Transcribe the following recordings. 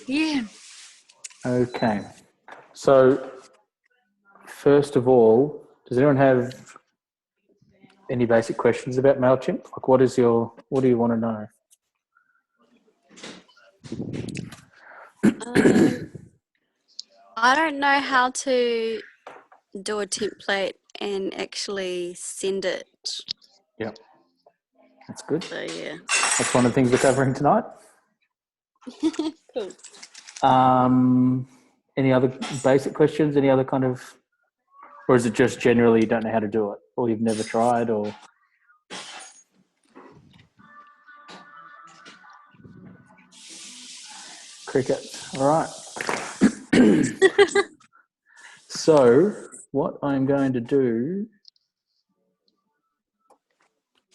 Yeah. Okay. So, first of all, does anyone have any basic questions about MailChimp? Like, what do you want to know? I don't know how to do a template and actually send it. Yep. That's good. So, yeah. That's one of the things we're covering tonight. Cool. Any other basic questions? Any other kind of, or is it just generally you don't know how to do it, or you've never tried, or? Cricket. All right. So what I'm going to do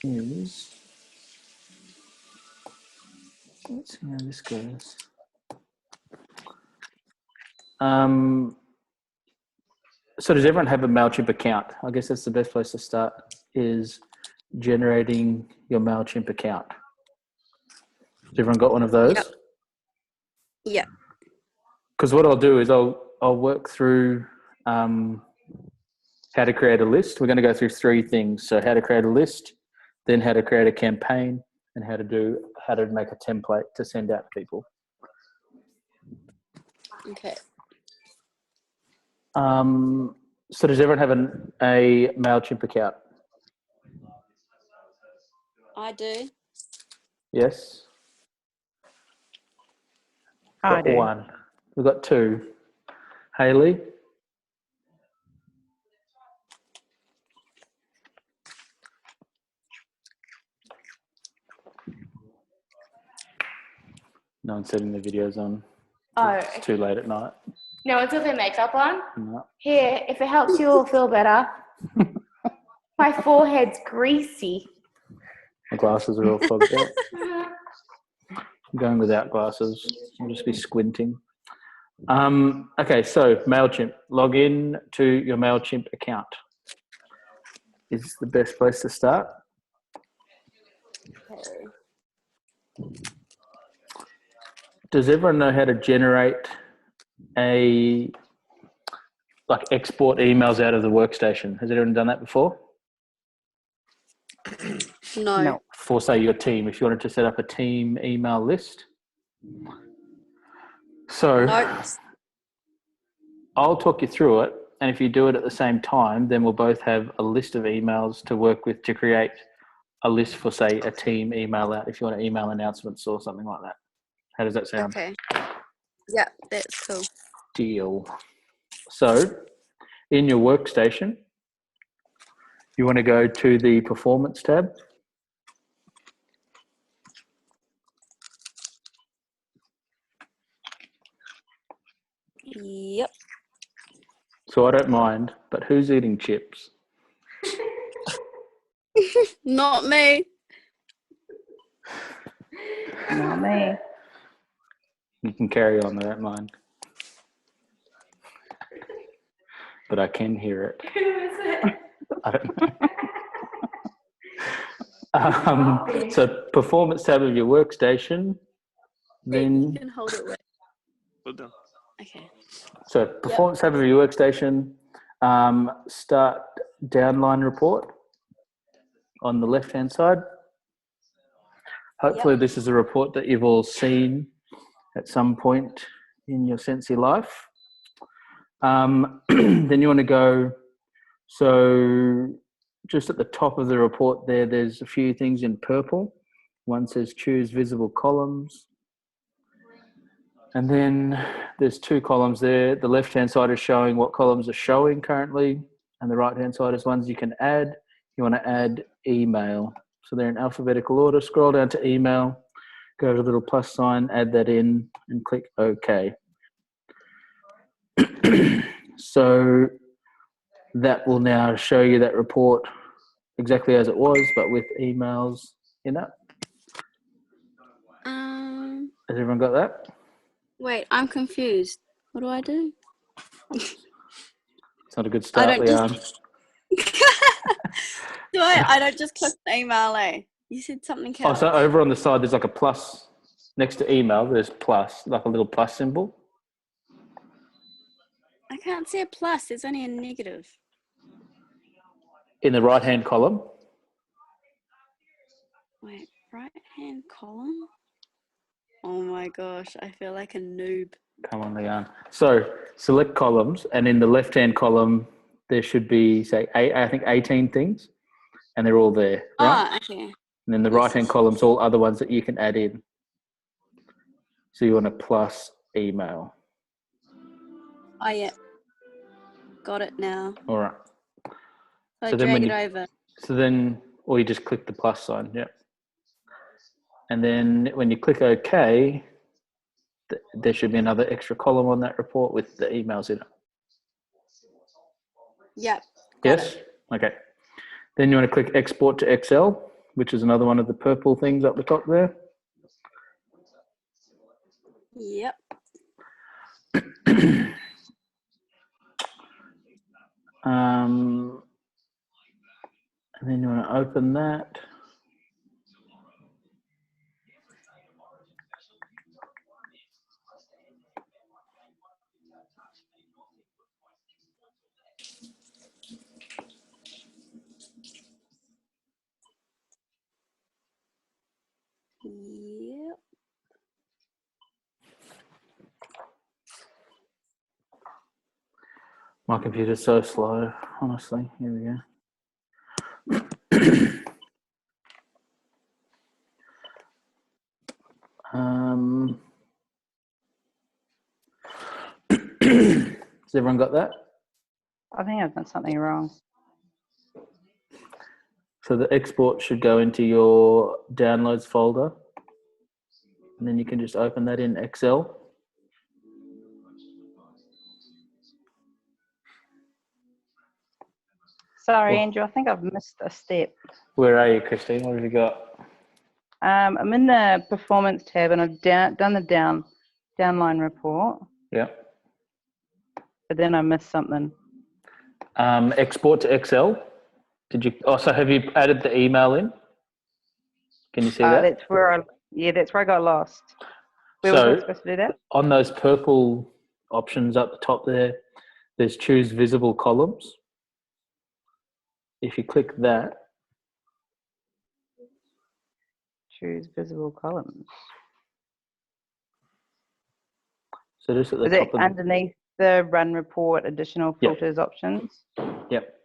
is, let's see how this goes. So does everyone have a MailChimp account? I guess that's the best place to start, is generating your MailChimp account. Has everyone got one of those? Yep. Yeah. Because what I'll do is I'll work through how to create a list. We're going to go through three things. So how to create a list, then how to create a campaign, and how to make a template to send out to people. Okay. So does everyone have a MailChimp account? I do. Yes? I do. One. We've got two. Hayley? No one's setting the videos on. Oh, It's too late at night. no one's got their makeup on? No. Here, if it helps you all feel better. My forehead's greasy. My glasses are all fogged out. I'm going without glasses. I'll just be squinting. Okay, so MailChimp. Log in to your MailChimp account. Is the best place to start. Okay. Does everyone know how to generate export emails out of the workstation? Has anyone done that before? No. For, say, your team, if you wanted to set up a team email list. So I'll talk you through it, and if you do it at the same time, then we'll both have a list of emails to work with to create a list for, say, a team email out if you want to email announcements or something like that. How does that sound? Okay. Yeah, that's cool. Deal. So in your workstation, you want to go to the Performance tab. Yep. So I don't mind, but who's eating chips? Not me. Not me. You can carry on, I don't mind. But I can hear it. Who is it? I don't know. So Performance tab of your workstation. Then you can hold it with. Well done. Okay. So Performance tab of your workstation, start downline report on the left-hand side. Hopefully this is a report that you've all seen at some point in your Sensi life. Then you want to go, so just at the top of the report there's a few things in purple. One says choose visible columns. And then there's two columns there. The left-hand side is showing what columns are showing currently, and the right-hand side is ones you can add. You want to add email. So they're in alphabetical order. Scroll down to email, go to the little plus sign, add that in, and click OK. So that will now show you that report exactly as it was, but with emails in it. Has everyone got that? Wait, I'm confused. What do I do? It's not a good start, Leanne. I don't just click the email, eh? You said something else. Oh, so over on the side, there's like a plus next to email, there's plus, like a little plus symbol. I can't see a plus. There's only a negative. In the right-hand column. Wait, right-hand column? Oh my gosh, I feel like a noob. Come on, Leanne. So select columns, and in the left-hand column, there should be, say, I think 18 things, and they're all there, right? Oh, okay. And then the Yes. right-hand column's all other ones that you can add in. So you want a plus email. Oh, yeah. Got it now. All right. So So then drag when it you, over. so then, or you just click the plus sign, yeah. And then when you click OK, there should be another extra column on that report with the emails in it. Yep. Yes? Okay. Then you want to click Export to Excel, which is another one of the purple things up the top there. Yep. And then you want to open that. Yep. My computer's so slow, honestly. Here we go. Has everyone got that? I think I've done something wrong. So the export should go into your downloads folder, and then you can just open that in Excel. Sorry, Well- Andrew, I think I've missed a step. Where are you, Christine? What have you got? I'm in the performance tab and I've done the downline report, Yeah. but then I missed something. Export to Excel. Did you also have you added the email in? Can you see that? That's where I got lost. Where was I supposed to do that? On those purple options up the top there, there's choose visible columns. If you click that, Choose visible columns. so just at the Is top it of underneath the run report additional filters options? Yep.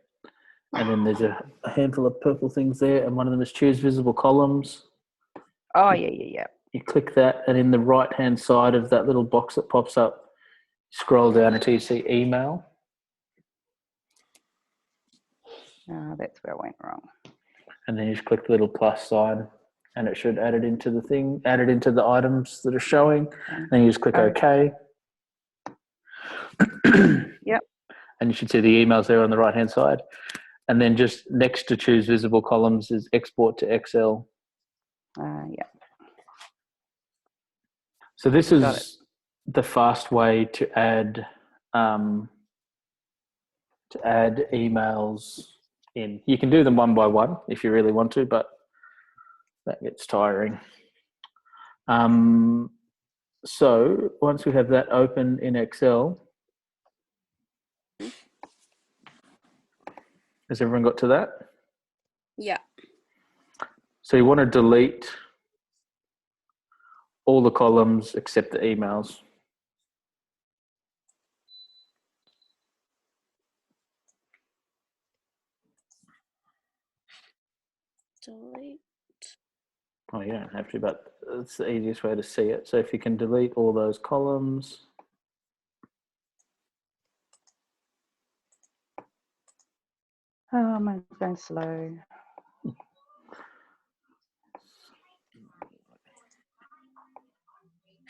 And then there's a handful of purple things there, and one of them is choose visible columns. Oh, yeah. You click that, and in the right-hand side of that little box that pops up, scroll down until you see email. That's where I went wrong. And then you just click the little plus sign, and it should add it into the thing, add it into the items that are showing. And then you just click OK. Yep. And you should see the emails there on the right-hand side. And then just next to choose visible columns is export to Excel. Yeah. So this is the fast way to add emails in. You can do them one by one if you really want to, but that gets tiring. So once we have that open in Excel, has everyone got to that? Yeah. So you want to delete all the columns except the emails. Delete. Oh, you don't have to, but it's the easiest way to see it. So if you can delete all those columns. Oh, mine's going slow.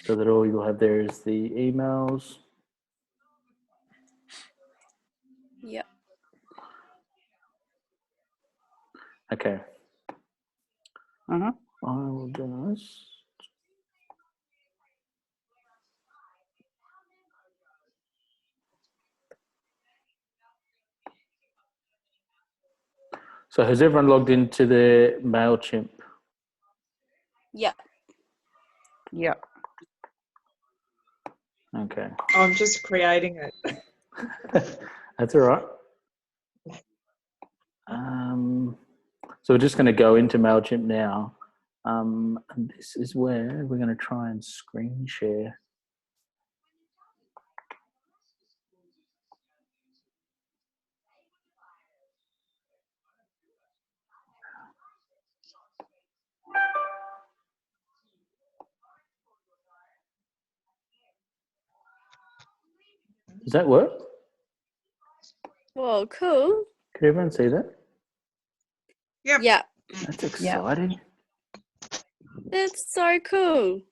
So that all you'll have there is the emails. Yep. Okay. Uh-huh. I will just. So has everyone logged into their MailChimp? Yep. Yep. Okay. I'm just creating it. That's all right. So we're just going to go into MailChimp now. And this is where we're going to try and screen share. Does that work? Whoa, cool. Can everyone see that? Yep. Yeah, That's exciting. that's so cool.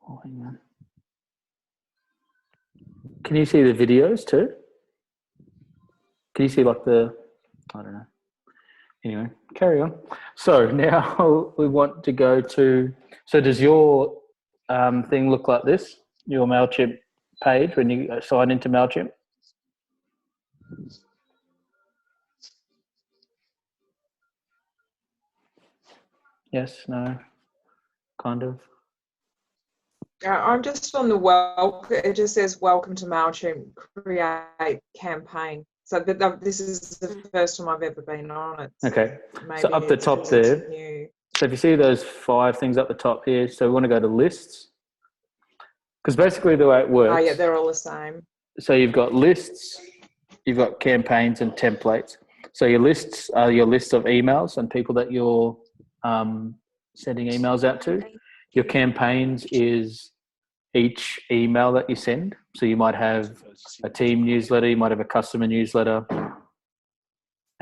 Oh, hang on. Can you see the videos too? Can you see like the, I don't know. Anyway, carry on. So now we want to go to, so does your thing look like this? Your MailChimp page when you sign into MailChimp? Yes, no, kind of. I'm just on the welcome. It just says welcome to MailChimp, create campaign. So this is the first time I've ever been on it. Okay, Maybe so up the it's top 'cause it's there, new. so if you see those 5 things up the top here, so we want to go to lists, because basically the way it works, Oh yeah, they're all the same. so you've got lists, you've got campaigns and templates. So your lists are your list of emails and people that you're sending emails out to. Your campaigns is each email that you send. So you might have a team newsletter, you might have a customer newsletter,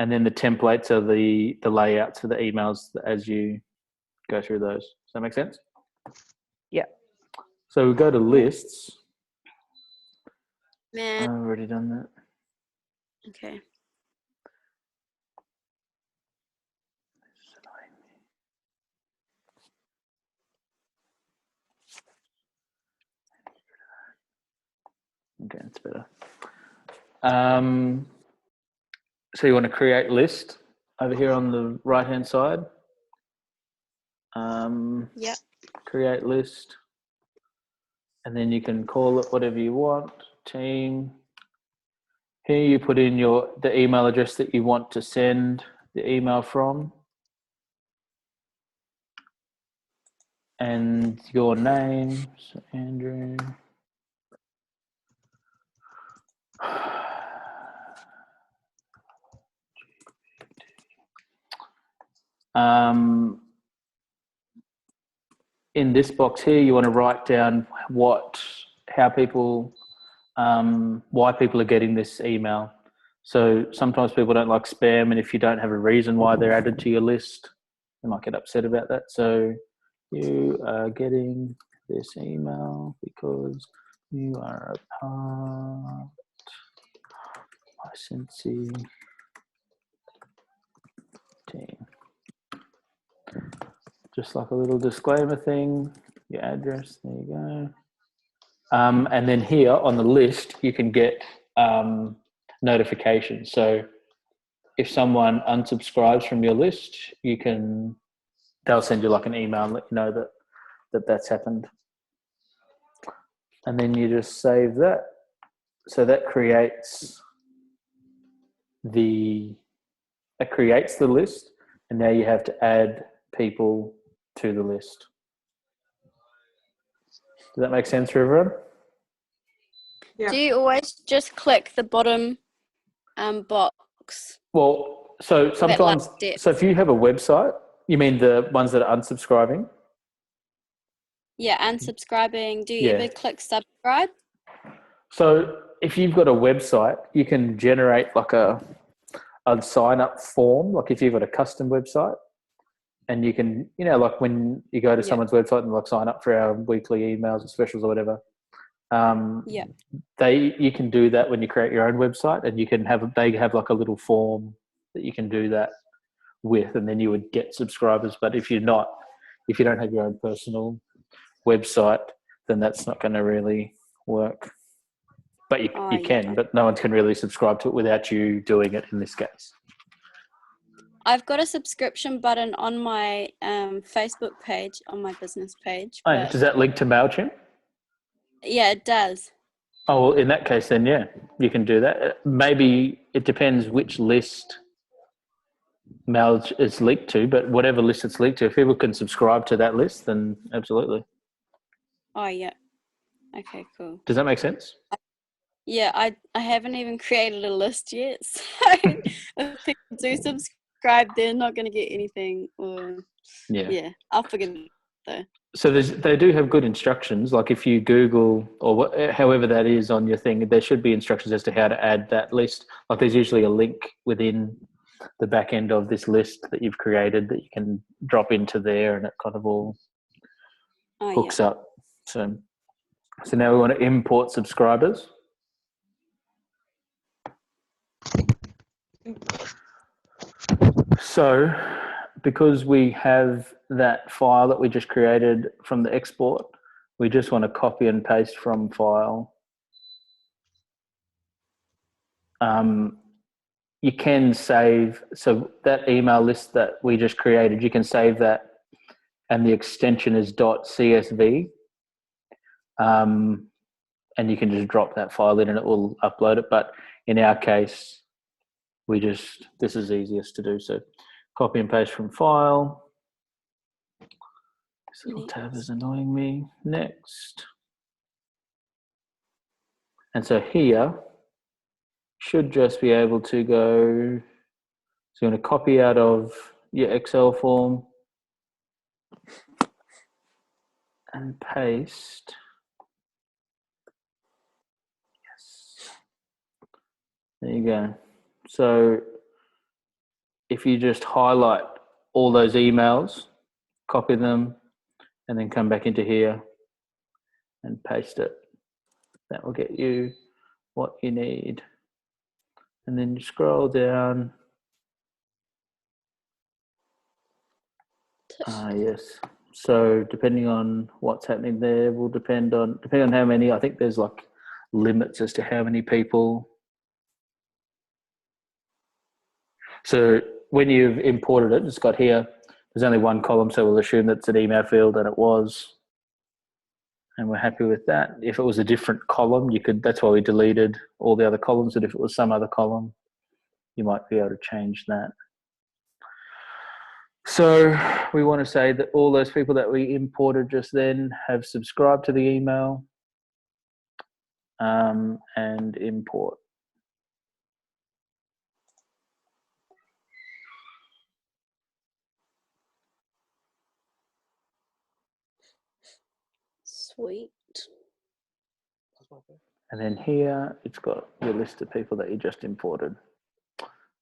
and then the templates are the layouts for the emails as you go through those. Does that make sense? Yeah. So we go to lists. Man, I've already done that. okay. Okay, that's better. So you want to create list over here on the right hand side. Yeah. Create list, and then you can call it whatever you want. Team. Here you put in the email address that you want to send the email from, and your name. So Andrew. In this box here, you want to write down how people, why people are getting this email. So sometimes people don't like spam, and if you don't have a reason why they're added to your list, they might get upset about that. So you are getting this email because you are a part licensee team. Just like a little disclaimer thing, your address, there you go. And then here on the list, you can get notifications. So if someone unsubscribes from your list, they'll send you like an email and let you know that that's happened. And then you just save that. So that creates the list, and now you have to add people to the list. Does that make sense for everyone? Yeah. Do you always just click the bottom box? Well, so sometimes, depth. so if you have a website, you mean the ones that are unsubscribing? Yeah, unsubscribing. Do you Yeah. ever click subscribe? So if you've got a website, you can generate like a sign up form. Like if you've got a custom website, and you can, like when you go to someone's website and like sign up for our weekly emails or specials or whatever. Yeah. You can do that when you create your own website, and they have like a little form that you can do that with, and then you would get subscribers. But if you don't have your own personal website, then that's not going to really work. But you can, but no one can really subscribe to it without you doing it in this case. I've got a subscription button on my Facebook page, on my business page. Oh, yeah. But Does that link to MailChimp? yeah, it does. Oh, well, in that case, then, yeah, you can do that. Maybe it depends which list Mail is linked to, but whatever list it's linked to, if people can subscribe to that list, then absolutely. Oh, yeah. Okay, cool. Does that make sense? Yeah, I haven't even created a list yet. So if people do subscribe, they're not going to get anything. Or yeah, I'll figure it out though. So they do have good instructions. Like if you Google or however that is on your thing, there should be instructions as to how to add that list. Like there's usually a link within the back end of this list that you've created that you can drop into there, and it kind of all hooks up. So now we want to import subscribers. So because we have that file that we just created from the export, we just want to copy and paste from file. You can save, so that email list that we just created, you can save that, and the extension is .csv. And you can just drop that file in and it will upload it. But in our case, this is easiest to do. So copy and paste from file. This little tab is annoying me. Next. And so here, should just be able to go, so you're going to copy out of your Excel form and paste. Yes. There you go. So if you just highlight all those emails, copy them, and then come back into here and paste it, that will get you what you need. And then you scroll down. Yes. So depending on what's happening there will depend on how many. I think there's like limits as to how many people. So when you've imported it, it's got here, there's only one column, so we'll assume that's an email field, and it was. And we're happy with that. If it was a different column, that's why we deleted all the other columns, and if it was some other column, you might be able to change that. So we want to say that all those people that we imported just then have subscribed to the email, and import. Sweet. And then here, it's got your list of people that you just imported.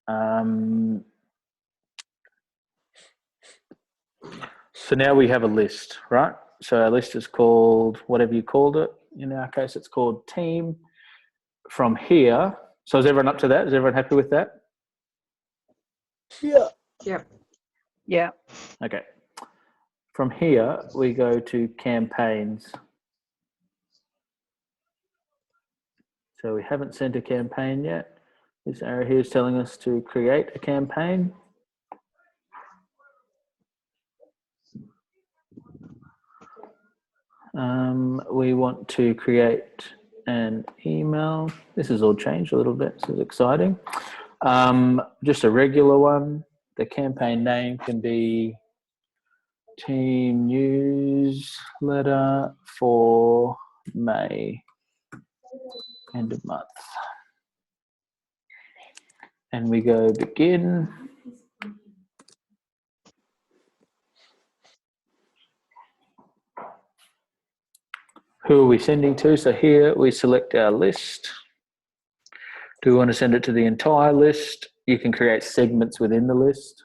So now we have a list, right? So our list is called whatever you called it. In our case, it's called team. From here, so is everyone up to that? Is everyone happy with that? Yeah. Yep. Yeah. Okay. From here, we go to campaigns. So we haven't sent a campaign yet. This arrow here is telling us to create a campaign. We want to create an email. This has all changed a little bit. This is exciting. Just a regular one. The campaign name can be Team Newsletter for May, end of month. And we go begin. Who are we sending to? So here we select our list. Do we want to send it to the entire list? You can create segments within the list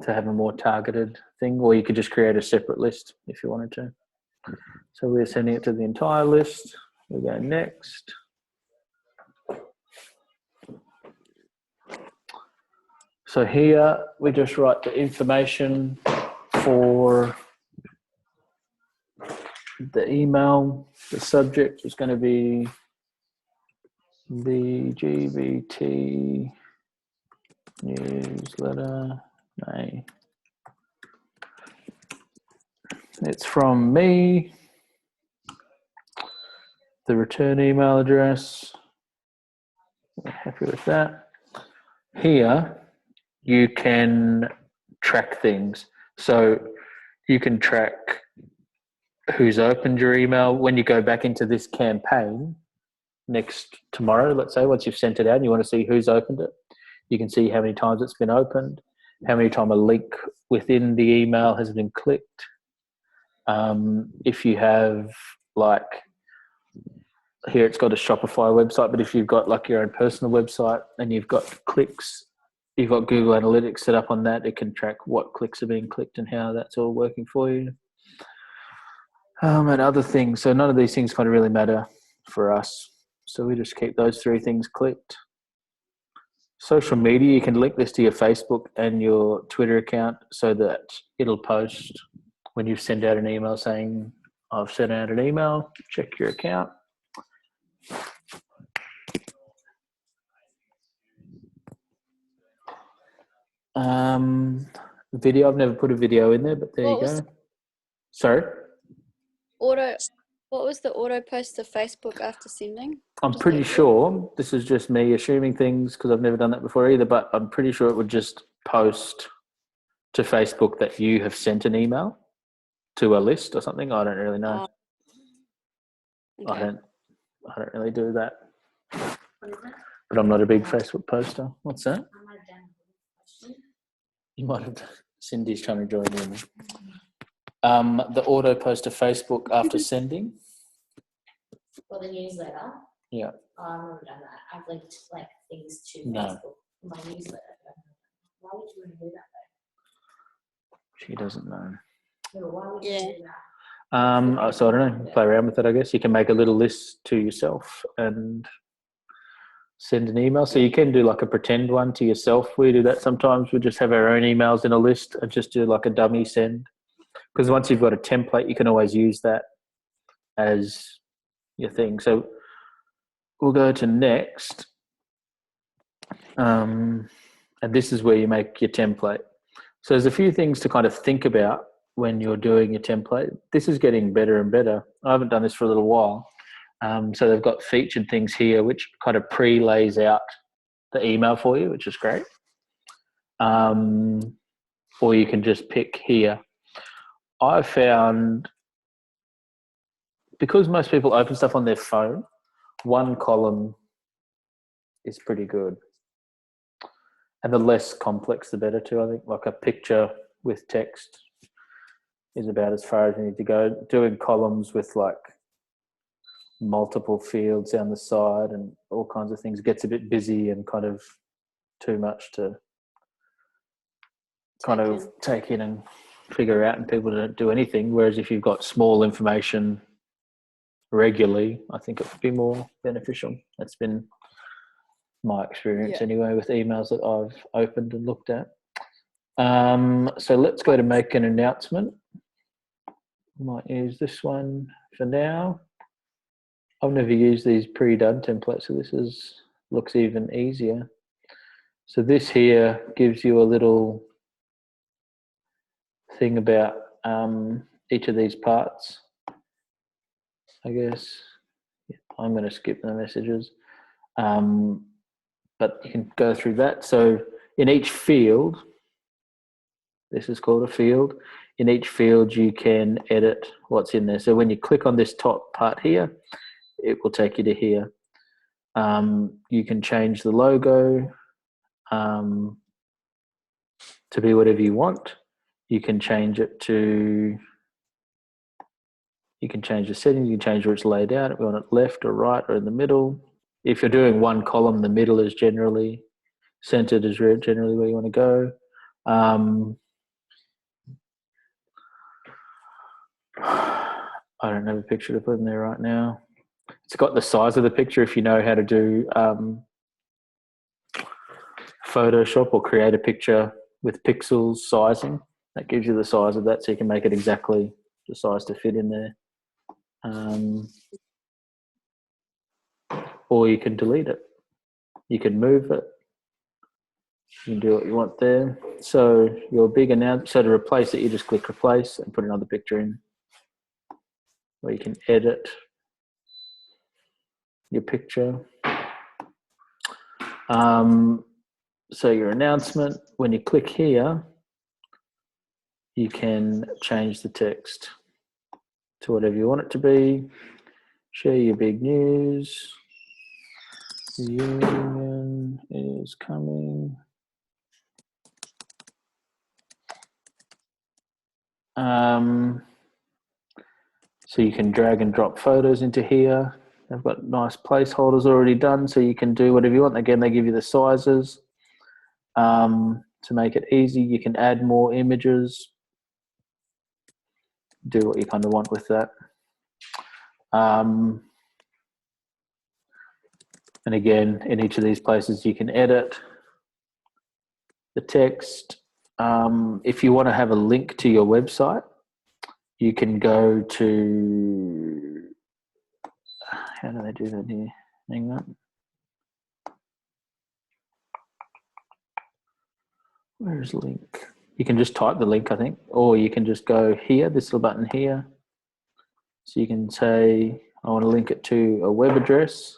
to have a more targeted thing, or you could just create a separate list if you wanted to. So we're sending it to the entire list. We go next. So here we just write the information for the email. The subject is going to be the GBT Newsletter. No. It's from me. The return email address. We're happy with that. Here, you can track things. So you can track who's opened your email. When you go back into this campaign tomorrow, let's say, once you've sent it out and you want to see who's opened it, you can see how many times it's been opened, how many times a link within the email has been clicked. If you have, like, here it's got a Shopify website, but if you've got like your own personal website and you've got clicks, you've got Google Analytics set up on that, it can track what clicks are being clicked and how that's all working for you. And other things. So none of these things kind of really matter for us. So we just keep those 3 things clicked. Social media, you can link this to your Facebook and your Twitter account so that it'll post when you send out an email saying, I've sent out an email, check your account. Video, I've never put a video in there, but there you go. Sorry? What was the auto post to Facebook after sending? I'm pretty sure, this is just me assuming things because I've never done that before either, but I'm pretty sure it would just post to Facebook that you have sent an email to a list or something. I don't really know. Okay. I don't really do that. But I'm not a big Facebook poster. What's that? You might have. Cindy's trying to join in. The auto post to Facebook after sending. For the newsletter? Yeah. Oh, I've never done that. I've linked like things to Facebook in my newsletter. Why would you want to do that though? She doesn't know. No, why would you do that? So I don't know. Play around with it, I guess. You can make a little list to yourself and send an email. So you can do like a pretend one to yourself. We do that sometimes. We just have our own emails in a list and just do like a dummy send. Because once you've got a template, you can always use that as your thing. So we'll go to next. And this is where you make your template. So there's a few things to kind of think about when you're doing your template. This is getting better and better. I haven't done this for a little while. So they've got featured things here which kind of pre-lays out the email for you, which is great. Or you can just pick here. I found, because most people open stuff on their phone, one column is pretty good. And the less complex, the better too, I think. Like a picture with text is about as far as you need to go. Doing columns with like multiple fields down the side and all kinds of things gets a bit busy and kind of too much to take in and figure out, and people don't do anything. Whereas if you've got small information regularly, I think it would be more beneficial. That's been my experience anyway with emails that I've opened and looked at. So let's go to make an announcement. I might use this one for now. I've never used these pre-done templates, so this looks even easier. So this here gives you a little thing about each of these parts. I guess I'm going to skip the messages, but you can go through that. So in each field, this is called a field. In each field, you can edit what's in there. So when you click on this top part here, it will take you to here. You can change the logo to be whatever you want. You can change it to, you can change the settings, you can change where it's laid out, if you want it left or right or in the middle. If you're doing one column, the middle is generally, centered is generally where you want to go. I don't have a picture to put in there right now. It's got the size of the picture if you know how to do Photoshop or create a picture with pixels sizing. That gives you the size of that, so you can make it exactly the size to fit in there. Or you can delete it. You can move it. You can do what you want there. So your big announcement, so to replace it, you just click replace and put another picture in, where you can edit your picture. So your announcement, when you click here, you can change the text to whatever you want it to be. Share your big news. The union is coming. So you can drag and drop photos into here. They've got nice placeholders already done, so you can do whatever you want. Again, they give you the sizes. To make it easy, you can add more images. Do what you kind of want with that. And again, in each of these places, you can edit the text. If you want to have a link to your website, you can go to, how do they do that here? Hang on. Where's link? You can just type the link, I think, or you can just go here, this little button here. So you can say, I want to link it to a web address,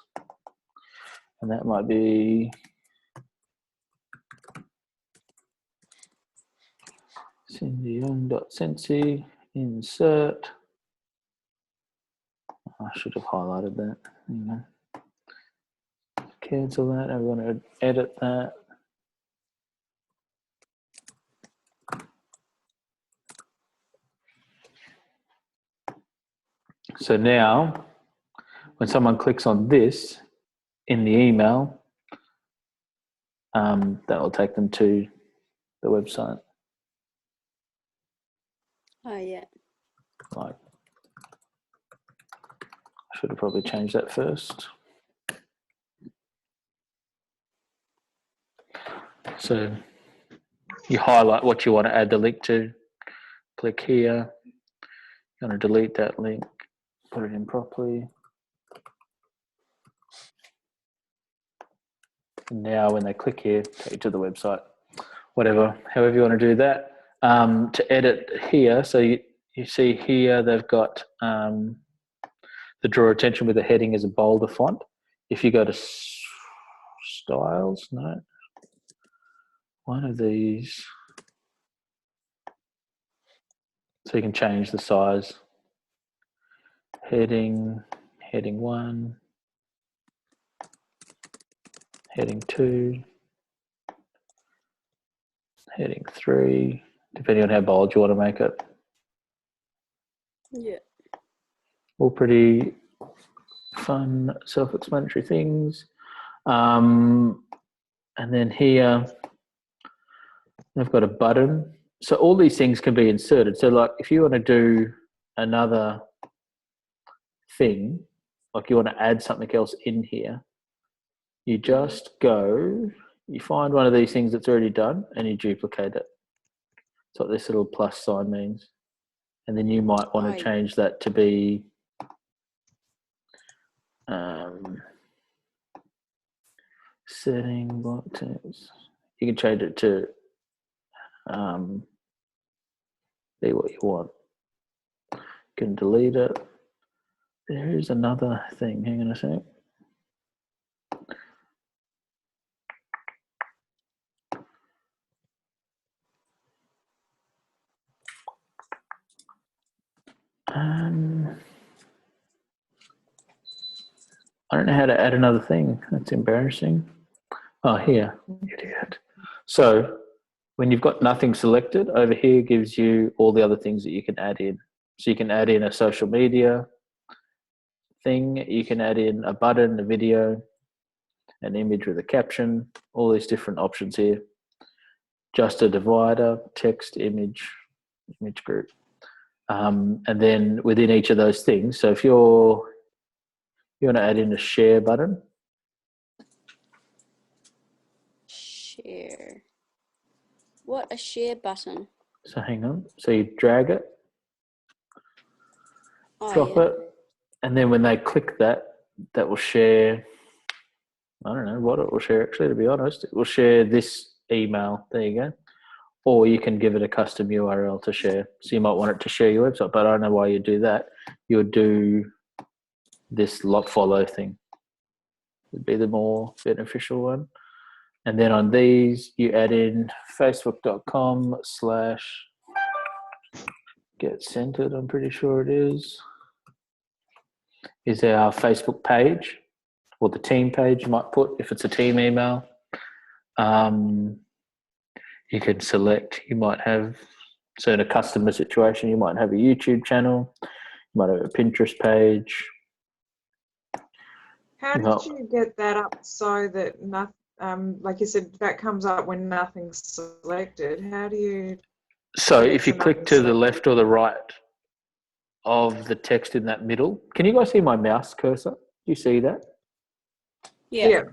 and that might be cindyyoung.sensi, insert. I should have highlighted that. Cancel that. I want to edit that. So now, when someone clicks on this in the email, that will take them to the website. Oh, yeah. Like, I should have probably changed that first. So you highlight what you want to add the link to. Click here. You want to delete that link. Put it in properly. And now when they click here, take you to the website. Whatever, however you want to do that. To edit here, so you see here they've got the draw attention with the heading as a bolder font. If you go to styles, no, one of these, so you can change the size. Heading 1, heading 2, heading 3, depending on how bold you want to make it. Yeah. All pretty fun, self-explanatory things. And then here, they've got a button. So all these things can be inserted. So like if you want to do another thing, like you want to add something else in here, you just go, you find one of these things that's already done and you duplicate it. That's what this little plus sign means. And then you might want to change that to be setting block text. You can change it to be what you want. You can delete it. There's another thing. Hang on a sec. I don't know how to add another thing. That's embarrassing. Oh, here. Idiot. So when you've got nothing selected, over here gives you all the other things that you can add in. So you can add in a social media thing. You can add in a button, a video, an image with a caption, all these different options here. Just a divider, text, image group. And then within each of those things, so if you want to add in a share button. Share. What a share button? So hang on. So you drag it, drop it, and then when they click that, that will share, I don't know what it will share actually, to be honest. It will share this email. There you go. Or you can give it a custom URL to share. So you might want it to share your website, but I don't know why you do that. You would do this follow thing. Would be the more beneficial one. And then on these, you add in facebook.com/get centered, I'm pretty sure it is our Facebook page, or the team page you might put if it's a team email. You can select, you might have, so in a customer situation, you might have a YouTube channel, you might have a Pinterest page. How did you get that up so that nothing, like you said, that comes up when nothing's selected? How do you? So if you click to the left or the right of the text in that middle, can you guys see my mouse cursor? Do you see that? Yeah.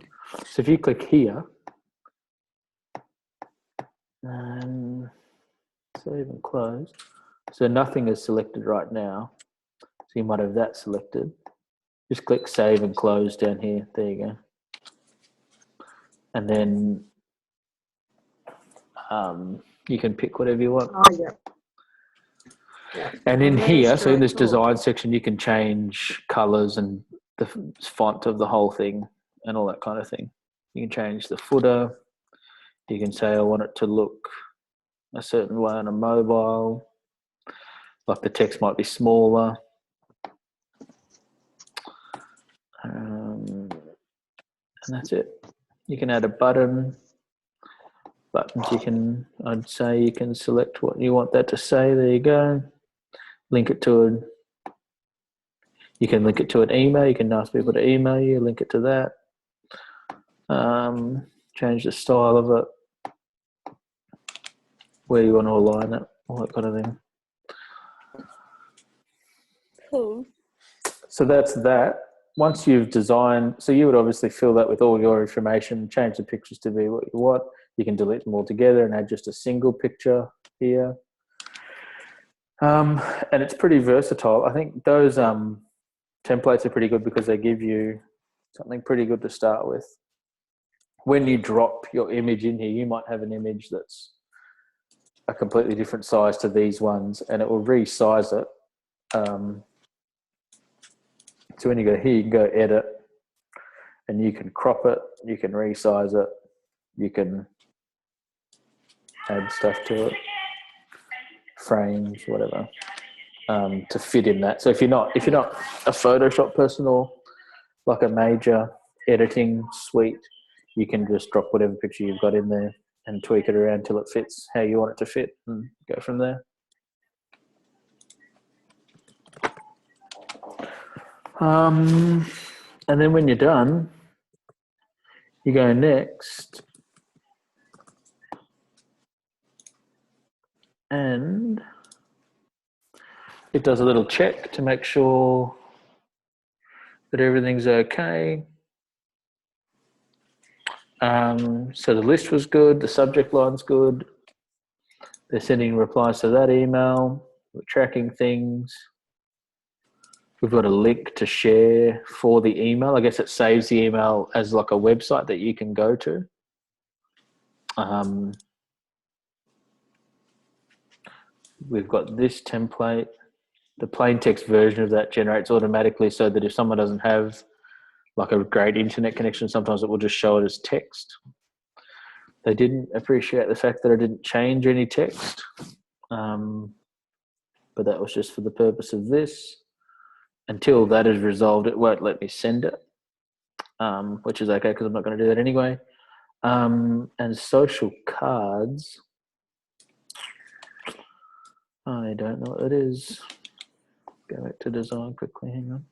So if you click here, and save and close. So nothing is selected right now. So you might have that selected. Just click save and close down here. There you go. And then you can pick whatever you want. Oh, yeah. Yeah. And in here, so in this design section, you can change colors and the font of the whole thing and all that kind of thing. You can change the footer. You can say, I want it to look a certain way on a mobile. Like the text might be smaller. And that's it. You can add a button. Buttons I'd say you can select what you want that to say. There you go. Link it to you can link it to an email. You can ask people to email you, link it to that. Change the style of it, where you want to align it, all that kind of thing. Cool. So that's that. Once you've designed, so you would obviously fill that with all your information, change the pictures to be what you want. You can delete them all together and add just a single picture here. And it's pretty versatile. I think those templates are pretty good because they give you something pretty good to start with. When you drop your image in here, you might have an image that's a completely different size to these ones, and it will resize it. So when you go here, you can go edit, and you can crop it, you can resize it, you can add stuff to it, frames, whatever, to fit in that. So if you're not a Photoshop person or like a major editing suite, you can just drop whatever picture you've got in there and tweak it around till it fits how you want it to fit and go from there. And then when you're done, you go next and it does a little check to make sure that everything's okay. So the list was good, the subject line's good, they're sending replies to that email, we're tracking things. We've got a link to share for the email. I guess it saves the email as like a website that you can go to. We've got this template. The plain text version of that generates automatically so that if someone doesn't have like a great internet connection, sometimes it will just show it as text. They didn't appreciate the fact that I didn't change any text, but that was just for the purpose of this. Until that is resolved, it won't let me send it, which is okay because I'm not going to do that anyway. And social cards, I don't know what it is. Go back to design quickly, hang on.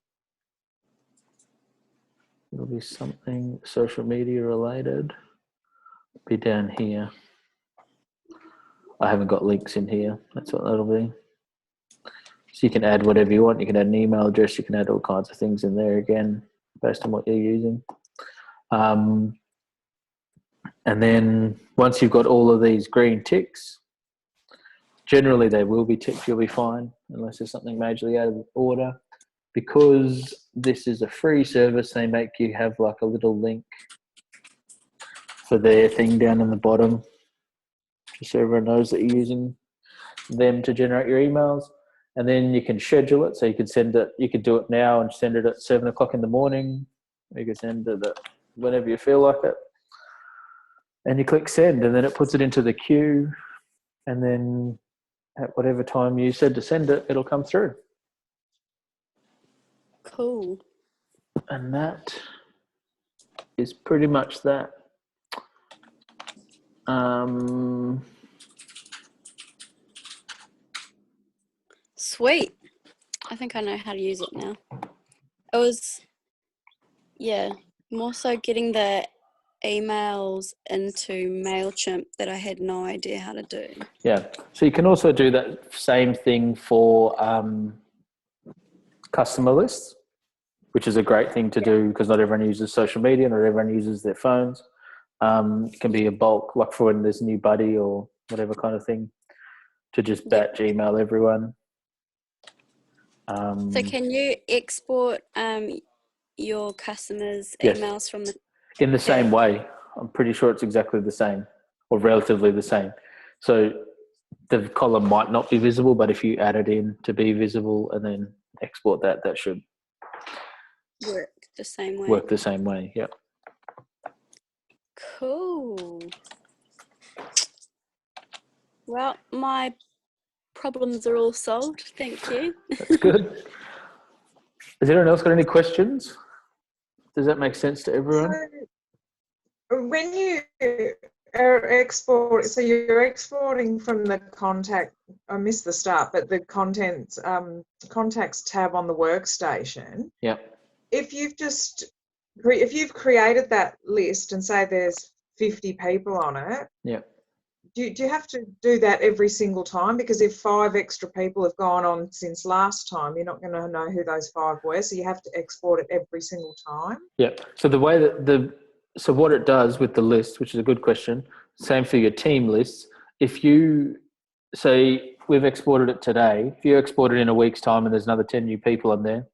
It'll be something social media related. Be down here. I haven't got links in here. That's what that'll be. So you can add whatever you want. You can add an email address. You can add all kinds of things in there again, based on what you're using. And then once you've got all of these green ticks, generally they will be ticked. You'll be fine unless there's something majorly out of order. Because this is a free service, they make you have like a little link for their thing down in the bottom. just so everyone knows that you're using them to generate your emails. And then you can schedule it. So you can send it, you could do it now and send it at 7 o'clock in the morning. You can send it whenever you feel like it. And you click send, and then it puts it into the queue. And then at whatever time you said to send it, it'll come through. Cool. And that is pretty much that. Sweet. I think I know how to use it now. It was, more so getting the emails into MailChimp that I had no idea how to do. Yeah. So you can also do that same thing for customer lists, which is a great thing to do because not everyone uses social media, not everyone uses their phones. It can be a bulk, like for when there's a new buddy or whatever kind of thing, to just batch email everyone. So can you export your customers' emails from the... In the same way. I'm pretty sure it's exactly the same or relatively the same. So the column might not be visible, but if you add it in to be visible and then export that should work the same way. Work the same way, yep. Cool. Well, my problems are all solved. Thank you. That's good. Has anyone else got any questions? Does that make sense to everyone? So when you export, so you're exporting from the contact, I missed the start, but the contacts tab on the workstation. Yep. If you've created that list and say there's 50 people on it, yep. Do you have to do that every single time? Because if 5 extra people have gone on since last time, you're not going to know who those 5 were. So you have to export it every single time. Yep. So the way that so what it does with the list, which is a good question, same for your team lists. If you say we've exported it today, if you export it in a week's time and there's another 10 new people in there,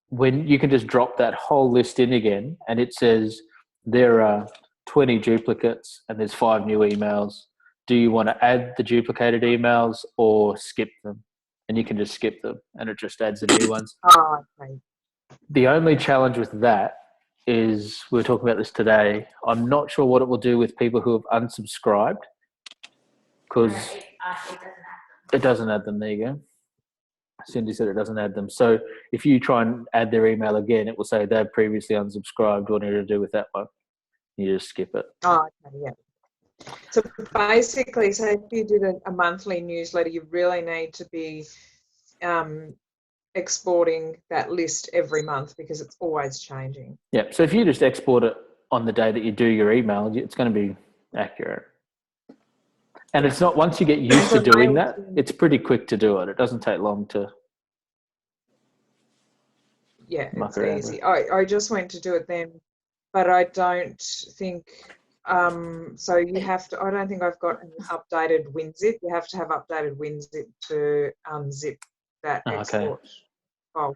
when you can just drop that whole list in again and it says there are 20 duplicates and there's 5 new emails. Do you want to add the duplicated emails or skip them? And you can just skip them and it just adds the new ones. Oh, okay. The only challenge with that is, we were talking about this today, I'm not sure what it will do with people who have unsubscribed because it doesn't add them. There you go. Cindy said it doesn't add them. So if you try and add their email again, it will say they've previously unsubscribed. What do you do with that one? You just skip it. Oh, okay, yeah. So basically, so if you did a monthly newsletter, you really need to be exporting that list every month because it's always changing. Yeah. So if you just export it on the day that you do your email, it's going to be accurate. And it's not, once you get used to doing that, it's pretty quick to do it. It doesn't take long to. Yeah, it's easy. I just went to do it then, but I don't think, so you have to, I don't think I've got an updated WinZip. You have to have updated WinZip to unzip that export file.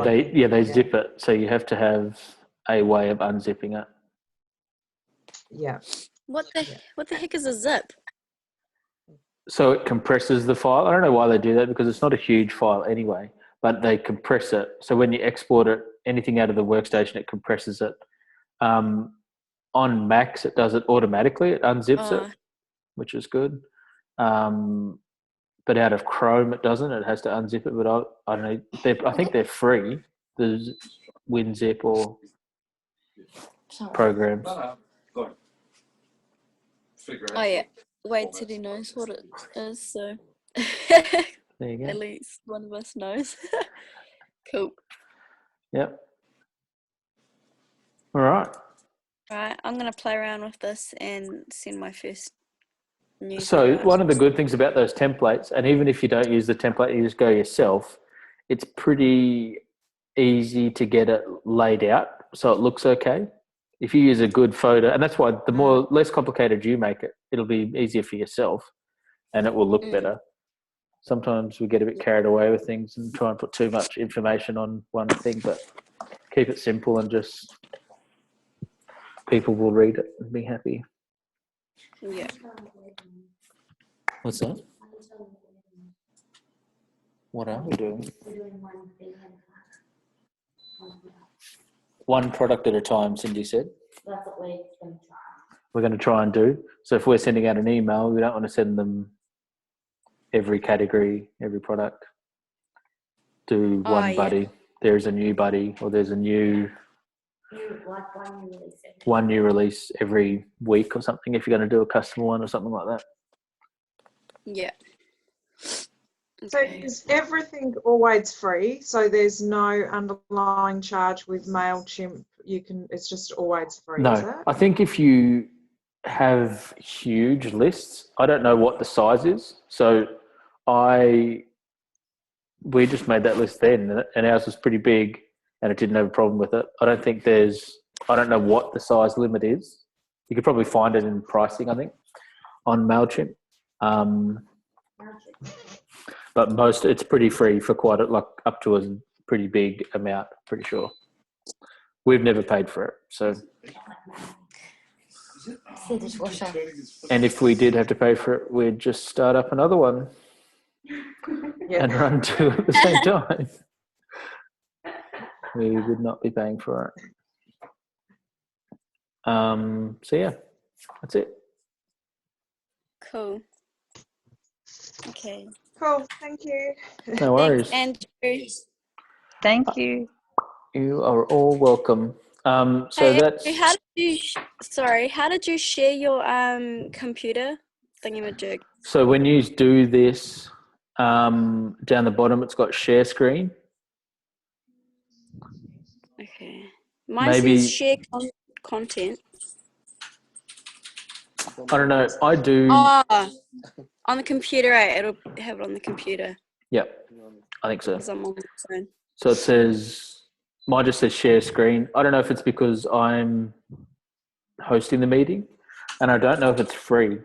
They zip it. So you have to have a way of unzipping it. Yeah. What the heck is a zip? So it compresses the file. I don't know why they do that because it's not a huge file anyway, but they compress it. So when you export it, anything out of the workstation, it compresses it. On Macs, it does it automatically. It unzips it, which is good. But out of Chrome, it doesn't. It has to unzip it. But I don't know. I think they're free. The WinZip or programs. Oh yeah. Wait till he knows what it is. So There you go. At least one of us knows. Cool. Yep. All right. Right, I'm going to play around with this and send my first news. So one of the good things about those templates, and even if you don't use the template, you just go yourself, it's pretty easy to get it laid out so it looks okay. If you use a good photo, and that's why the less complicated you make it, it'll be easier for yourself and it will look better. Sometimes we get a bit carried away with things and try and put too much information on one thing, but keep it simple and just people will read it and be happy. Yeah. What's that? What are we doing? We're doing one thing at a time. One product at a time, Cindy said. That's what we're going to try. We're going to try and do. So if we're sending out an email, we don't want to send them every category, every product. Do one buddy. There's a new buddy, or there's a new one new release every week or something, if you're going to do a customer one or something like that. Yeah. So is everything always free? So there's no underlying charge with MailChimp. It's just always free. No, is it? I think if you have huge lists, I don't know what the size is. So we just made that list then, and ours was pretty big, and it didn't have a problem with it. I don't know what the size limit is. You could probably find it in pricing, I think, on MailChimp. But it's pretty free for quite up to a pretty big amount, pretty sure. We've never paid for it, so. And if we did have to pay for it, we'd just start up another one and run two at the same time. We would not be paying for it. So yeah, that's it. Cool. Okay. Cool. Thank you. No worries. Thanks, Andrew. Thank you. You are all welcome. So hey, that's. Andrew, how did you share your computer thingamajig? So when you do this, down the bottom, it's got share screen. Okay. Mine says share content. I don't know. I do. On the computer, right? It'll have it on the computer. Yep, I think so. Because I'm on the phone. So it says, mine just says share screen. I don't know if it's because I'm hosting the meeting, and I don't know if it's free.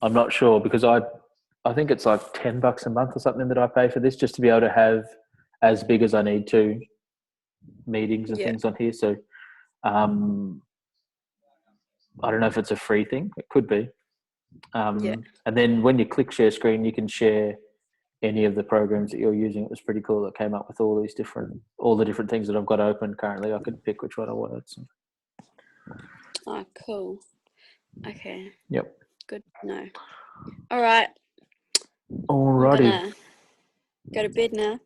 I'm not sure, because I think it's like $10 a month or something that I pay for this, just to be able to have as big as I need to meetings and things on here. So I don't know if it's a free thing. It could be. And then when you click share screen, you can share any of the programs that you're using. It was pretty cool. It came up with all the different things that I've got open currently. I could pick which one I wanted. So. Oh, cool. Okay. Yep. Good to know. All right. Alrighty. I'm gonna go to bed now.